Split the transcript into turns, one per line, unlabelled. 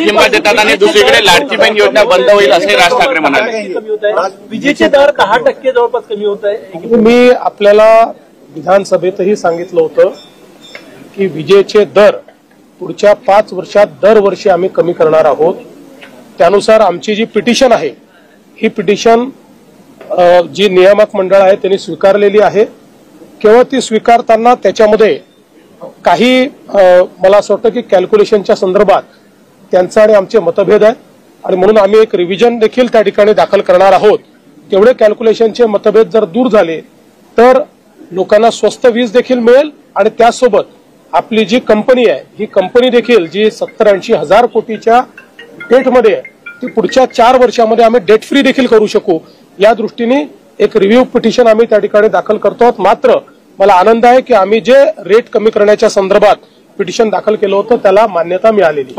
पाठिंबा देतात आणि दुसरीकडे लाडकी बहीण योजना बंद होईल असे राज ठाकरे म्हणाले।
विजेचे दर 10% जवळपास कमी होत आहे।
मी आपल्याला विधानसभेतही सांगितलं होतं की विजेचे दर पुढच्या 5 वर्षात दरवर्षी आम्ही कमी करणार आहोत। त्यानुसार आमची जी पिटिशन आहे ही पिटिशन जी नियामक मंडळ आहे त्यांनी स्वीकारलेली आहे। केवळ ती स्वीकारताना त्याच्यामध्ये काही मला असं वाटतं की कॅल्क्युलेशनच्या संदर्भात त्यांचा आणि आमचे मतभेद आहेत आणि म्हणून आम्ही एक रिव्हिजन देखील त्या ठिकाणी दाखल करणार आहोत। तेवढे कॅल्क्युलेशनचे मतभेद जर दूर झाले तर लोकांना स्वस्त वीज देखील मिळेल आणि त्यासोबत आपली जी कंपनी आहे ही कंपनी देखील जी 70-80 हजार कोटीच्या डेटमध्ये आहे ती पुढच्या 4 वर्षामध्ये आम्ही डेट फ्री देखील करू शकू या दृष्टीने एक रिव्ह्यू पिटिशन आम्ही त्या ठिकाणी दाखल करतो आहोत। मात्र मला आनंद आहे की आम्ही जे रेट कमी करण्याच्या संदर्भात पिटिशन दाखल केलं होतं त्याला मान्यता मिळालेली।